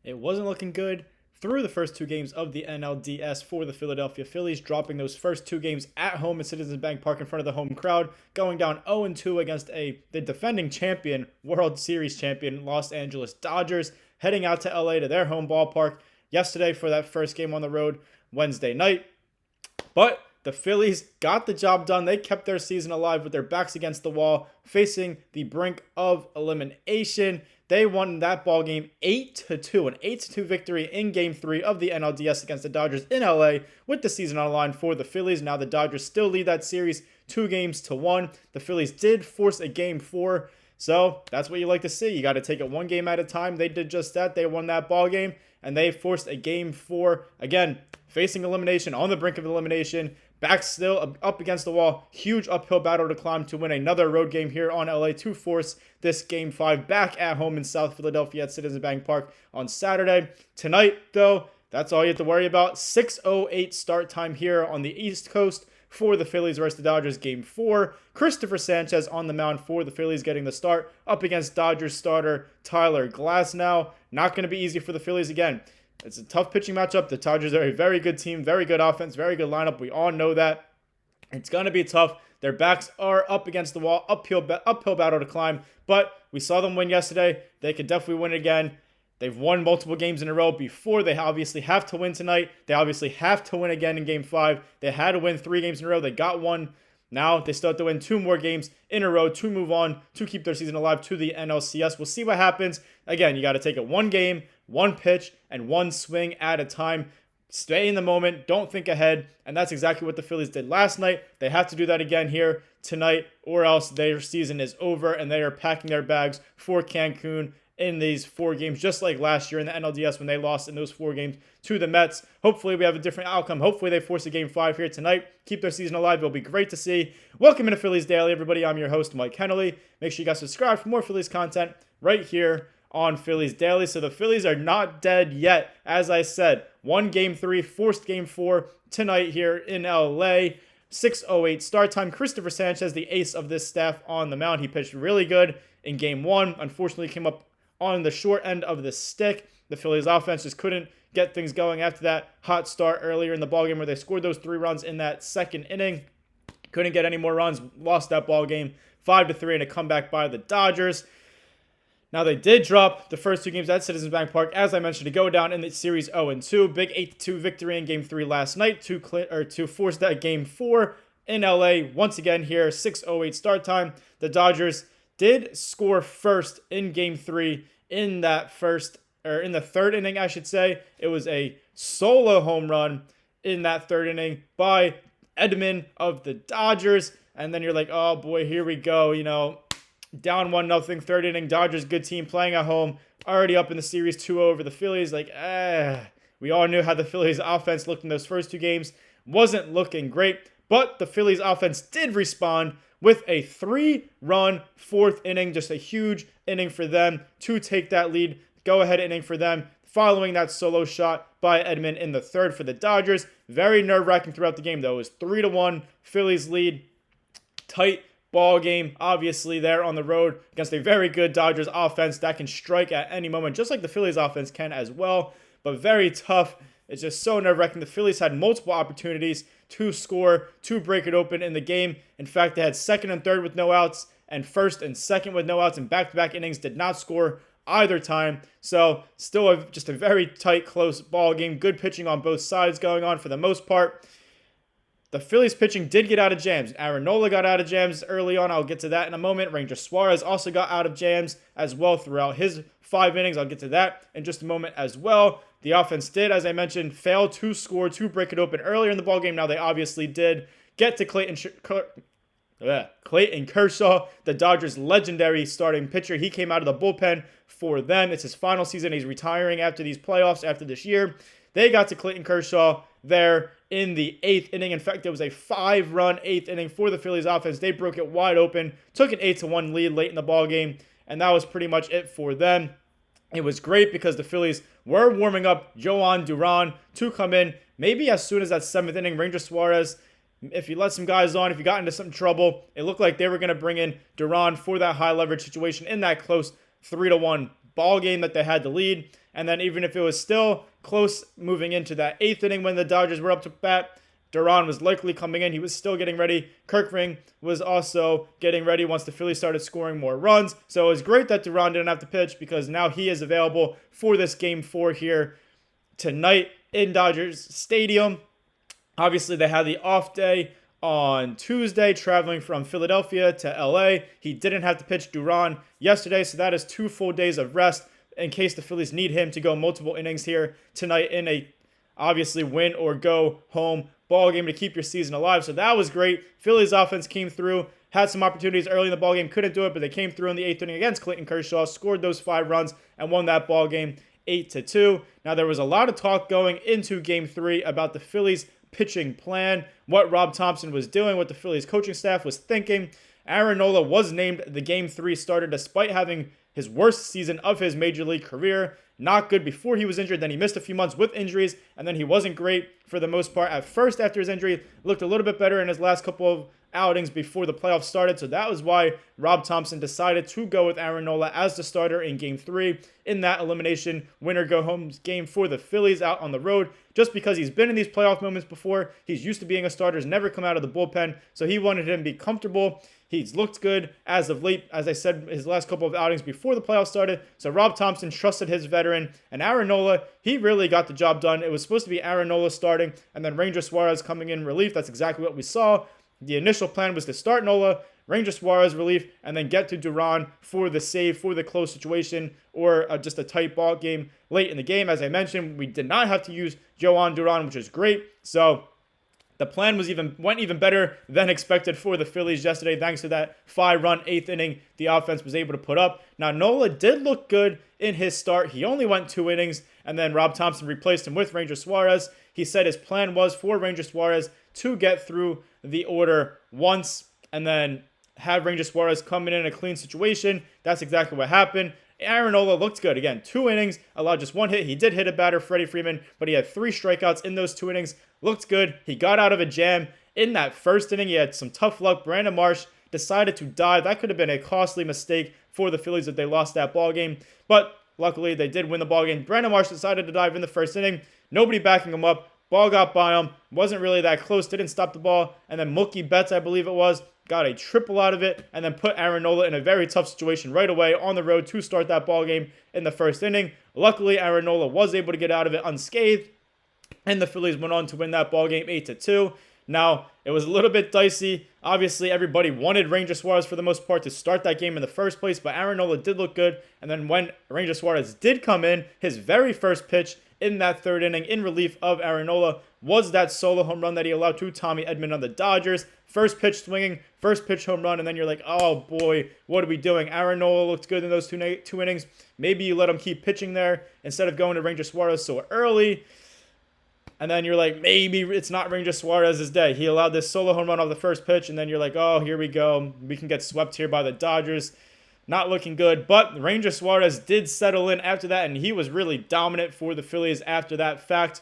it wasn't looking good through the first two games of the NLDS for the Philadelphia Phillies, dropping those first two games at home at Citizens Bank Park in front of the home crowd, going down 0-2 against the defending champion, World Series champion, Los Angeles Dodgers, heading out to LA to their home ballpark yesterday for that first game on the road Wednesday night. But the Phillies got the job done. They kept their season alive with their backs against the wall, facing the brink of elimination. They won that ball game 8-2, an 8-2 victory in Game 3 of the NLDS against the Dodgers in LA, with the season on the line for the Phillies. Now the Dodgers still lead that series 2-1. The Phillies did force a Game 4, so that's what you like to see. You got to take it one game at a time. They did just that. They won that ball game, and they forced a Game 4. Again, facing elimination, on the brink of elimination. Back still up against the wall. Huge uphill battle to climb to win another road game here on LA to force this Game 5 back at home in South Philadelphia at Citizens Bank Park on Saturday. Tonight, though, that's all you have to worry about. 6:08 start time here on the East Coast for the Phillies versus the Dodgers Game 4. Christopher Sanchez on the mound for the Phillies getting the start up against Dodgers starter Tyler Glasnow. Not going to be easy for the Phillies again. It's a tough pitching matchup. The Dodgers are a very good team, very good offense, very good lineup. We all know that. It's going to be tough. Their backs are up against the wall, uphill battle to climb. But we saw them win yesterday. They could definitely win again. They've won multiple games in a row before. They obviously have to win tonight. They obviously have to win again in Game 5. They had to win 3 games in a row. They got one. Now they still have to win 2 more games in a row to move on, to keep their season alive to the NLCS. We'll see what happens. Again, you got to take it one game, one pitch, and one swing at a time. Stay in the moment. Don't think ahead. And that's exactly what the Phillies did last night. They have to do that again here tonight, or else their season is over and they are packing their bags for Cancun in these 4 games, just like last year in the NLDS when they lost in those 4 games to the Mets. Hopefully we have a different outcome. Hopefully they force a Game 5 here tonight. Keep their season alive. It'll be great to see. Welcome into Phillies Daily, everybody. I'm your host, Mike Hennelly. Make sure you guys subscribe for more Phillies content right here on Phillies Daily. So the Phillies are not dead yet. As I said, won Game 3, forced Game 4 tonight here in LA. 6:08 start time. Christopher Sanchez, the ace of this staff, on the mound. He pitched really good in Game 1. Unfortunately, came up on the short end of the stick. The Phillies offense just couldn't get things going after that hot start earlier in the ballgame where they scored those 3 runs in that second inning. Couldn't get any more runs. Lost that ballgame 5-3 in a comeback by the Dodgers. Now they did drop the first 2 games at Citizens Bank Park, as I mentioned, to go down in the series 0-2. Big 8-2 victory in Game 3 last night to force that Game 4 in LA. Once again here, 6:08 start time. The Dodgers did score first in Game 3 in the third inning, I should say. It was a solo home run in that third inning by Edman of the Dodgers. And then you're like, oh boy, here we go. Down 1-0, third inning. Dodgers, good team, playing at home. Already up in the series 2-0 over the Phillies. We all knew how the Phillies offense looked in those first 2 games. Wasn't looking great. But the Phillies offense did respond with a 3-run 4th inning. Just a huge inning for them to take that lead. Go-ahead inning for them following that solo shot by Edman in the third for the Dodgers. Very nerve-wracking throughout the game, though. It was 3-1. Phillies lead. Tight ball game, obviously, there on the road against a very good Dodgers offense that can strike at any moment, just like the Phillies offense can as well. But very tough. It's just so nerve-wracking. The Phillies had multiple opportunities to score, to break it open in the game. In fact, they had second and third with no outs, and first and second with no outs in back-to-back innings. Did not score either time. So still just a very tight, close ball game. Good pitching on both sides going on for the most part. The Phillies pitching did get out of jams. Aaron Nola got out of jams early on. I'll get to that in a moment. Ranger Suarez also got out of jams as well throughout his 5 innings. I'll get to that in just a moment as well. The offense did, as I mentioned, fail to score, to break it open earlier in the ballgame. Now they obviously did get to Clayton Kershaw, the Dodgers' legendary starting pitcher. He came out of the bullpen for them. It's his final season. He's retiring after these playoffs, after this year. They got to Clayton Kershaw there in the 8th inning. In fact, it was a 5-run 8th inning for the Phillies offense. They broke it wide open, took an 8-1 lead late in the ballgame, and that was pretty much it for them. It was great because the Phillies were warming up Joan Duran to come in maybe as soon as that 7th inning. Ranger Suarez, if you let some guys on, if you got into some trouble, it looked like they were going to bring in Duran for that high leverage situation in that close 3-1 ball game that they had the lead. And then even if it was still close moving into that 8th inning when the Dodgers were up to bat, Duran was likely coming in. He was still getting ready. Kirkring was also getting ready once the Phillies started scoring more runs. So it was great that Duran didn't have to pitch because now he is available for this Game 4 here tonight in Dodgers Stadium. Obviously, they had the off day on Tuesday, traveling from Philadelphia to LA. He didn't have to pitch Duran yesterday, so that is 2 full days of rest in case the Phillies need him to go multiple innings here tonight in a obviously win or go home ball game to keep your season alive. So that was great. Phillies offense came through, had some opportunities early in the ball game, couldn't do it, but they came through in the 8th inning against Clayton Kershaw, scored those 5 runs, and won that ball game 8-2. Now there was a lot of talk going into Game 3 about the Phillies pitching plan, what Rob Thompson was doing, what the Phillies coaching staff was thinking. Aaron Nola was named the Game 3 starter despite having his worst season of his major league career. Not good before he was injured. Then he missed a few months with injuries, and then he wasn't great for the most part. At first, after his injury, looked a little bit better in his last couple of outings before the playoffs started. So that was why Rob Thompson decided to go with Aaron Nola as the starter in Game 3 in that elimination winner-go-home game for the Phillies out on the road. Just because he's been in these playoff moments before, he's used to being a starter, has never come out of the bullpen, so he wanted him to be comfortable. He's looked good as of late, as I said, his last couple of outings before the playoffs started. So Rob Thompson trusted his veteran. And Aaron Nola, he really got the job done. It was supposed to be Aaron Nola starting and then Ranger Suarez coming in relief. That's exactly what we saw. The initial plan was to start Nola, Ranger Suarez relief, and then get to Duran for the save, for the close situation, or just a tight ball game late in the game. As I mentioned, we did not have to use Joan Duran, which is great. So the plan went even better than expected for the Phillies yesterday, thanks to that 5-run 8th inning the offense was able to put up. Now, Nola did look good in his start. He only went 2 innings, and then Rob Thompson replaced him with Ranger Suarez. He said his plan was for Ranger Suarez to get through the order once and then have Ranger Suarez come in a clean situation. That's exactly what happened. Aaron Nola looked good. Again, 2 innings, allowed just 1 hit. He did hit a batter, Freddie Freeman, but he had 3 strikeouts in those 2 innings. Looked good. He got out of a jam in that first inning. He had some tough luck. Brandon Marsh decided to dive. That could have been a costly mistake for the Phillies if they lost that ball game. But luckily, they did win the ball game. Brandon Marsh decided to dive in the first inning. Nobody backing him up. Ball got by him. Wasn't really that close. Didn't stop the ball. And then Mookie Betts, I believe it was, got a triple out of it and then put Aaron Nola in a very tough situation right away on the road to start that ball game in the first inning. Luckily, Aaron Nola was able to get out of it unscathed, and the Phillies went on to win that ball game 8-2. Now, it was a little bit dicey. Obviously, everybody wanted Ranger Suarez for the most part to start that game in the first place, but Aaron Nola did look good. And then when Ranger Suarez did come in, his very first pitch in that 3rd inning in relief of Aaron Nola was that solo home run that he allowed to Tommy Edman on the Dodgers. First pitch swinging, first pitch home run, and then you're like, oh boy, what are we doing? Aaron Nola looked good in those two innings. Maybe you let him keep pitching there instead of going to Ranger Suarez so early. And then you're like, maybe it's not Ranger Suarez's day. He allowed this solo home run off the first pitch, and then you're like, oh, here we go. We can get swept here by the Dodgers. Not looking good, but Ranger Suarez did settle in after that, and he was really dominant for the Phillies after that fact.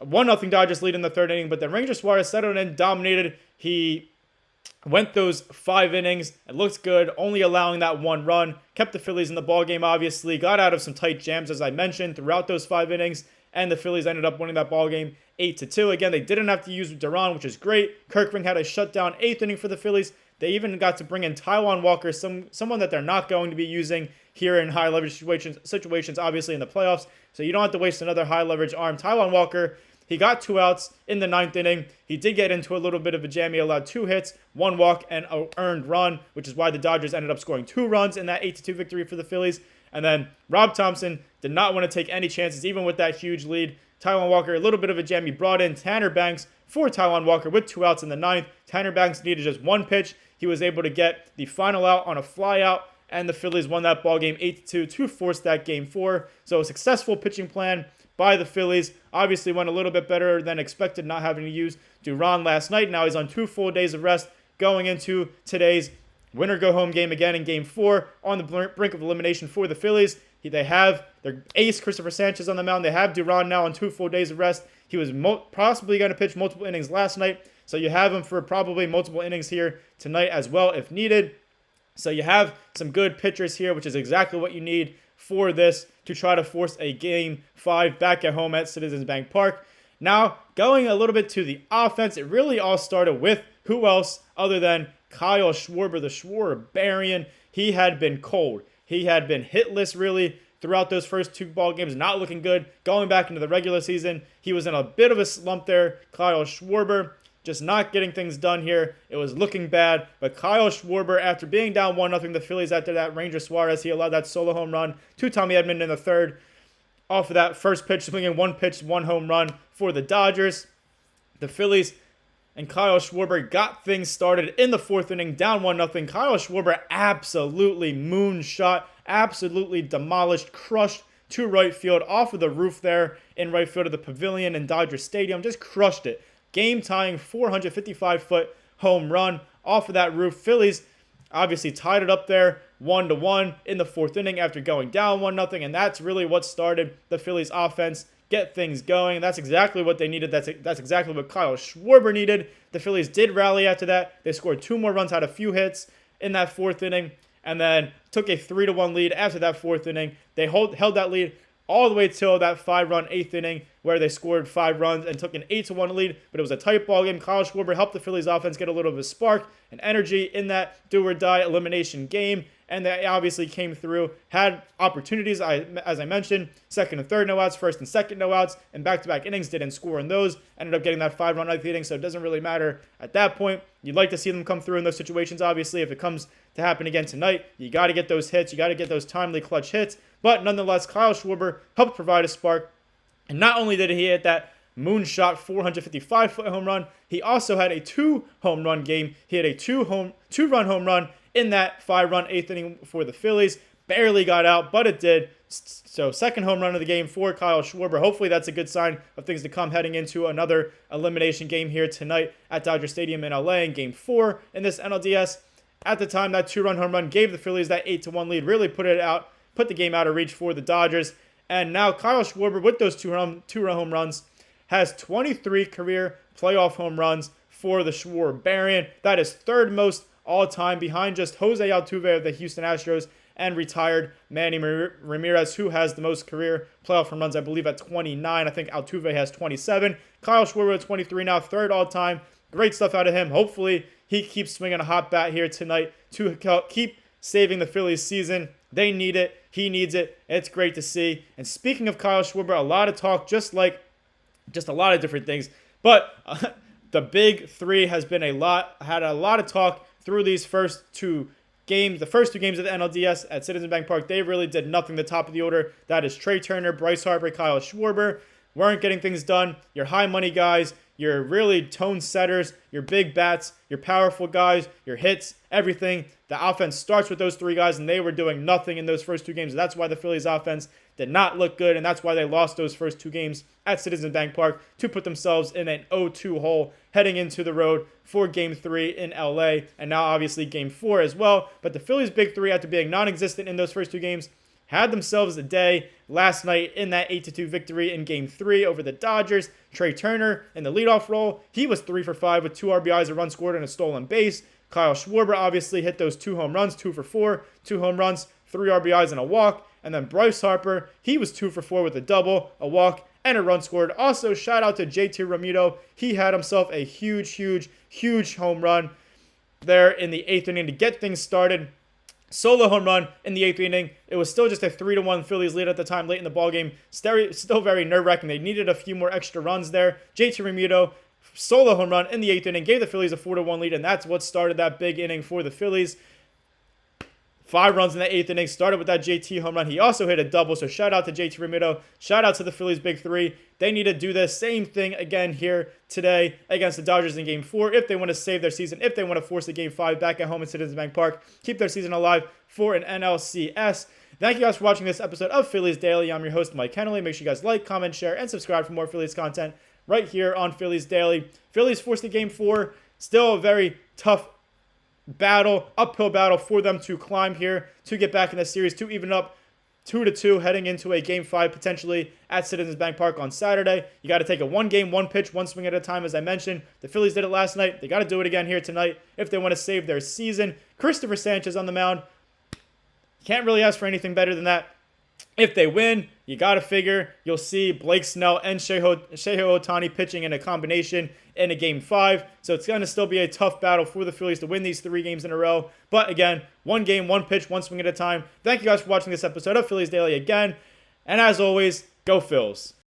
1-0 Dodgers lead in the 3rd inning, but then Ranger Suarez settled in, dominated. He went those 5 innings. It looked good, only allowing that 1 run. Kept the Phillies in the ballgame, obviously. Got out of some tight jams, as I mentioned, throughout those 5 innings. And the Phillies ended up winning that ballgame 8-2. Again, they didn't have to use Duran, which is great. Kirkring had a shutdown 8th inning for the Phillies. They even got to bring in Taijuan Walker, someone that they're not going to be using here in high leverage situations, obviously in the playoffs. So you don't have to waste another high leverage arm. Taijuan Walker, he got 2 outs in the 9th inning. He did get into a little bit of a jam. He allowed 2 hits, 1 walk, and an earned run, which is why the Dodgers ended up scoring 2 runs in that 8-2 victory for the Phillies. And then Rob Thompson did not want to take any chances, even with that huge lead. Taijuan Walker, a little bit of a jam. He brought in Tanner Banks for Taijuan Walker with 2 outs in the 9th. Tanner Banks needed just 1 pitch. He was able to get the final out on a fly out, and the Phillies won that ball game 8-2 to force that Game 4. So a successful pitching plan by the Phillies. Obviously went a little bit better than expected, not having to use Duran last night. Now he's on 2 full days of rest going into today's winner-go-home game again in Game 4 on the brink of elimination for the Phillies. They have their ace, Christopher Sanchez, on the mound. They have Duran now on 2 full days of rest. He was possibly going to pitch multiple innings last night, so you have him for probably multiple innings here tonight as well if needed. So you have some good pitchers here, which is exactly what you need for this to try to force a Game 5 back at home at Citizens Bank Park. Now, going a little bit to the offense, it really all started with who else other than Kyle Schwarber, the Schwarbarian. He had been cold. He had been hitless, really, throughout those first 2 ball games, not looking good. Going back into the regular season, he was in a bit of a slump there. Kyle Schwarber just not getting things done here. It was looking bad. But Kyle Schwarber, after being down 1-0, the Phillies after that, Ranger Suarez, he allowed that solo home run to Tommy Edman in the third. Off of that first pitch, swinging 1 pitch, 1 home run for the Dodgers. The Phillies and Kyle Schwarber got things started in the 4th inning, down 1-0. Kyle Schwarber absolutely moonshot, absolutely demolished, crushed to right field off of the roof there in right field of the Pavilion in Dodger Stadium. Just crushed it. Game-tying 455-foot home run off of that roof. Phillies obviously tied it up there 1-1 in the 4th inning after going down 1-0, and that's really what started the Phillies offense, get things going, and that's exactly what they needed. That's exactly what Kyle Schwarber needed. The Phillies did rally after that. They scored 2 more runs, had a few hits in that 4th inning, and then took a 3-1 lead after that 4th inning. They held that lead all the way till that 5-run 8th inning where they scored 5 runs and took an 8-1 lead, but it was a tight ball game. Kyle Schwarber helped the Phillies offense get a little bit of a spark and energy in that do-or-die elimination game, and they obviously came through, had opportunities, as I mentioned, second and third no outs, first and second no outs, and back-to-back innings, didn't score in those, ended up getting that 5-run 9th inning, so it doesn't really matter at that point. You'd like to see them come through in those situations, obviously. If it comes to happen again tonight, you got to get those hits, you got to get those timely clutch hits, but nonetheless, Kyle Schwarber helped provide a spark, and not only did he hit that moonshot 455-foot home run, he also had a 2-home run game. He had a 2-run home run in that 5-run 8th inning for the Phillies. Barely got out, but it did. So second home run of the game for Kyle Schwarber. Hopefully that's a good sign of things to come heading into another elimination game here tonight at Dodger Stadium in LA in Game 4 in this NLDS. At the time, that 2-run home run gave the Phillies that 8-1 lead, really put the game out of reach for the Dodgers. And now Kyle Schwarber, with those two-run home runs, has 23 career playoff home runs for the Schwarbarian. That is third most all-time, behind just Jose Altuve of the Houston Astros and retired Manny Ramirez, who has the most career playoff home runs, I believe, at 29. I think Altuve has 27. Kyle Schwarber at 23 now, third all-time. Great stuff out of him. Hopefully, he keeps swinging a hot bat here tonight to keep saving the Phillies season. They need it. He needs it. It's great to see. And speaking of Kyle Schwarber, a lot of talk, just a lot of different things. But the big three had a lot of talk through these first 2 games. The first 2 games of the NLDS at Citizens Bank Park, they really did nothing. The top of the order, that is Trey Turner, Bryce Harper, Kyle Schwarber, weren't getting things done. Your high money guys, your really tone setters, your big bats, your powerful guys, your hits, everything. The offense starts with those 3 guys, and they were doing nothing in those first 2 games. That's why the Phillies offense did not look good, and that's why they lost those first 2 games at Citizens Bank Park to put themselves in an 0-2 hole heading into the road for Game 3 in LA, and now obviously Game 4 as well. But the Phillies' big 3, after being non-existent in those first 2 games, had themselves a day last night in that 8-2 victory in Game 3 over the Dodgers. Trey Turner in the leadoff role, he was 3 for 5 with 2 RBIs, a run scored, and a stolen base. Kyle Schwarber obviously hit those 2 home runs, 2 for 4, 2 home runs, 3 RBIs, and a walk. And then Bryce Harper, he was 2 for 4 with a double, a walk, and a run scored. Also, shout out to JT Realmuto. He had himself a huge home run there in the 8th inning to get things started. Solo home run in the 8th inning. It was still just a 3-1 Phillies lead at the time, late in the ballgame. Still very nerve-wracking. They needed a few more extra runs there. JT Realmuto, solo home run in the 8th inning, gave the Phillies a 4-1 lead, and that's what started that big inning for the Phillies. 5 runs in the 8th inning, started with that JT home run. He also hit a double, so shout out to JT Realmuto. Shout out to the Phillies' big 3. They need to do the same thing again here today against the Dodgers in Game 4 if they want to save their season, if they want to force a Game 5 back at home at Citizens Bank Park, keep their season alive for an NLCS. Thank you guys for watching this episode of Phillies Daily. I'm your host, Mike Kennelly. Make sure you guys like, comment, share, and subscribe for more Phillies content right here on Phillies Daily. Phillies forced to Game 4. Still a very tough uphill battle for them to climb here to get back in the series, to even up 2-2 heading into a Game 5 potentially at Citizens Bank Park on Saturday. You got to take a 1 game, 1 pitch, 1 swing at a time, as I mentioned. The Phillies did it last night. They got to do it again here tonight if they want to save their season. Christopher Sanchez on the mound. Can't really ask for anything better than that. If they win, you got to figure you'll see Blake Snell and Shohei Ohtani pitching in a combination in a Game 5. So it's going to still be a tough battle for the Phillies to win these 3 games in a row. But again, one game, one pitch, one swing at a time. Thank you guys for watching this episode of Phillies Daily again. And as always, go Phils.